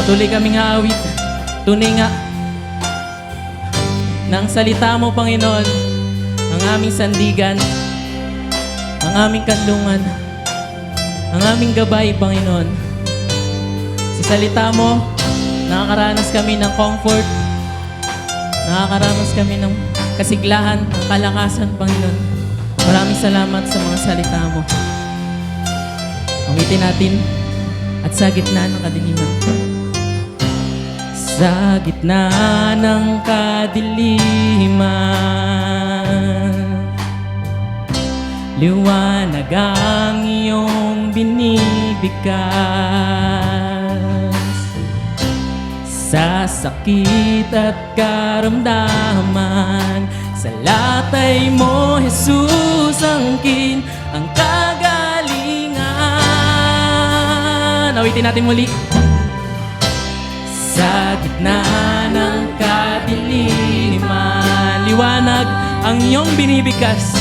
Patuloy kaming aawit. Tunay nga na ang salita mo, Panginoon, ang aming sandigan, ang aming kanlungan, ang aming gabay, Panginoon. Sa salita mo, nakakaranas kami ng comfort, nakakaranas kami ng kasiglahan, ng kalakasan, Panginoon. Maraming salamat sa mga salita mo. Awitin natin at sa gitna ng kadiliman. Sa gitna ng kadiliman, liwanag ang iyong binibigkas. Sa sakit at karamdaman, sa latay mo, Jesus, angkin ang kagalingan. Awitin natin muli. Sa gitna ng kadiliman, liwanag ang iyong binibigkas.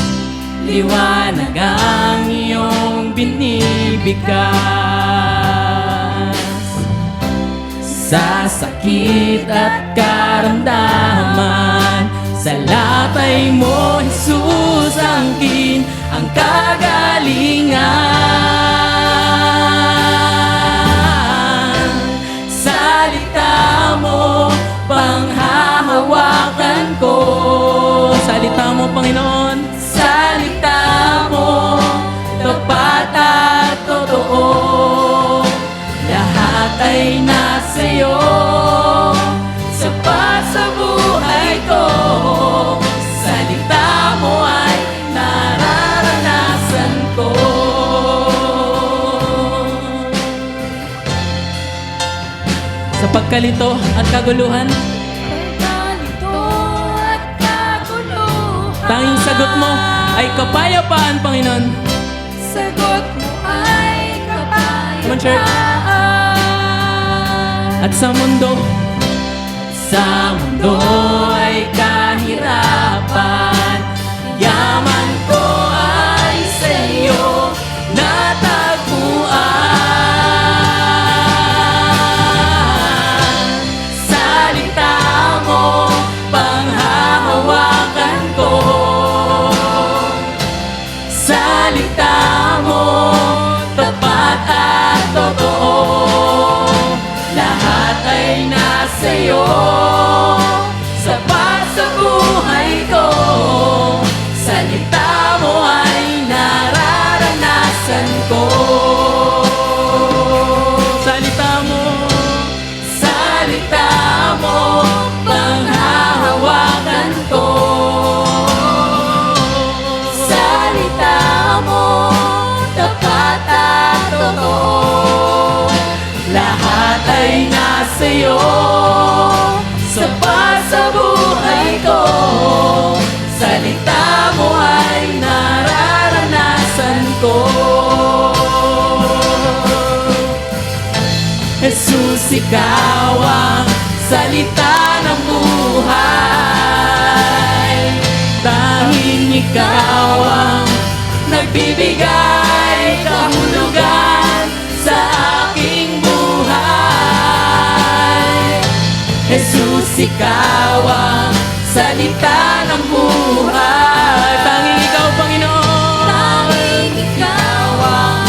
Liwanag ang iyong binibigkas. Sa sakit at karamdaman, sa latay mo, Jesus, angkin ang kagalingan. Salita mo, panghahawakan ko. Salita mo, Panginoon. Salita mo, tapat at totoo. Lahat ay nasa iyo, sapat sa buhay ko. Salita mo ay nararanasan ko. Sa pagkalito at kaguluhan, tanging sagot mo ay kapayapaan, Panginoon. Sagot mo ay Come on, church. kapayapaan. At sa mundo ay kahirapan, yaman ko ay sa iyo natagpuan. Salita mo, panghahawakan ko. Salita mo, tapat at totoo. Lahat ay nasa iyo, sapat sa buhay ko. Salita mo ay nararanasan ko. Salita mo, panghahawakan ko. Salita mo, tapat at totoo. Lahat ay nasa iyo, sapat sa buhay ko. Salita mo ay nararanasan ko. Jesus, ikaw ang salita ng buhay. Tanging ikaw ang nagbibigay kahulugan sa aking buhay. Jesus, ikaw ang salita ng buhay. Tanging ikaw, Panginoon. Tanging ikaw ang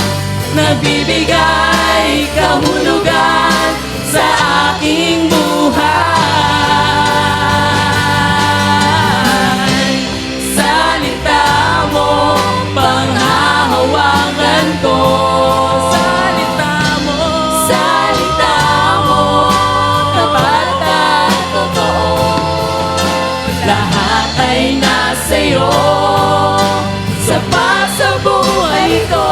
nagbibigay kahulugan sa aking buhay. Salita mo, panghahawakan ko. Salita mo, tapat at totoo. Lahat ay nasa iyo, sapat sa buhay ko.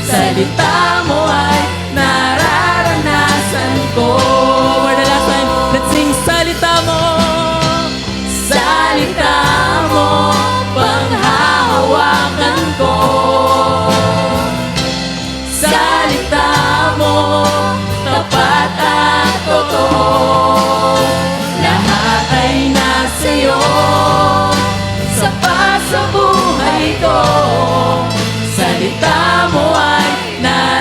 Salita mo ay nararanasan ko. For the last time, let's sing. Salita mo, panghahawakan ko. Salita mo, tapat at totoo. Lahat ay nasa iyo, sapat sa buhay ko. Salita mo ay nararanasan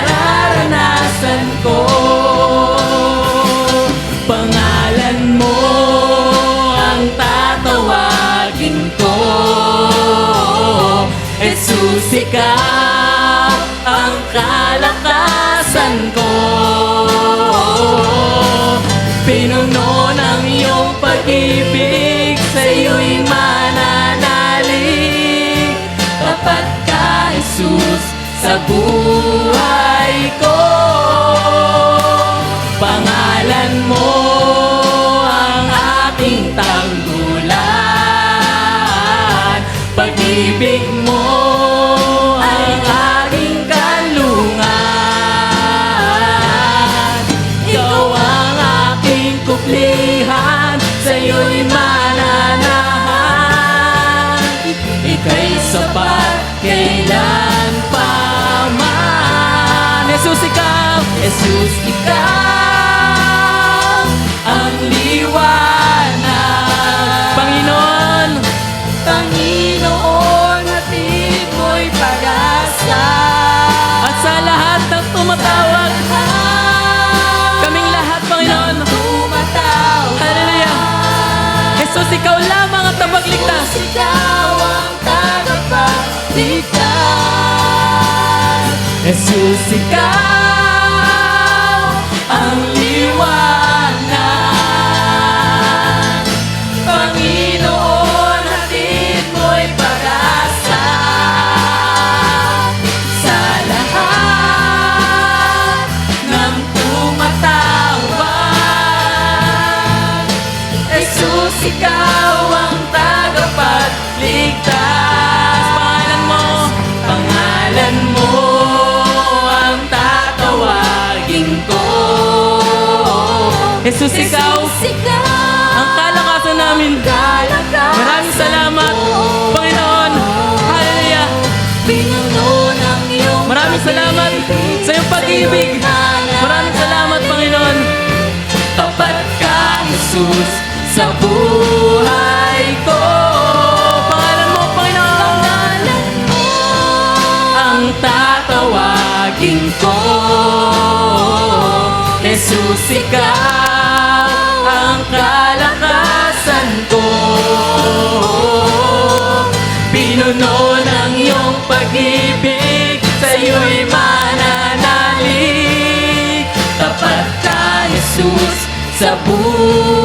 sa buhay ko. Pangalan mo ang aking tanggulan. Pag-ibig mo ang aking kanlungan. Ikaw ang aking kuplihan, sa'yo'y mananahan. Ika'y sapat kailan pa man. Jesus, ikaw, Jesus, ikaw ang liwanag. Panginoon, Panginoon, hatid mo'y pag-asa. at sa lahat ng tumatawag, kaming lahat, Panginoon, Tumatawag. hallelujah. Jesus, ikaw lamang ang tabagligtas. Ikaw ang tagapagligtas. Jesus, ikaw ang liwanag. Panginoon, hatid mo'y pag-asa. Sa lahat ng tumatawag, Jesus, ikaw ang tagapagligtas. Pangalan mo ang tatawagin ko. Jesus, ikaw ang kalakasan namin. Maraming salamat, Panginoon. Hallelujah. Pinuno ng iyong Maraming salamat sa iyong pag-ibig. Maraming salamat, Panginoon. Tapat ka, Jesus, sa buhay ko. Pangalan mo, Panginoon, ang tatawagin ko. Jesus, ikaw ang kalakasan ko. Pinuno ng iyong pag-ibig, sa'yo'y mananalig. Tapat ka, Jesus, sa buhay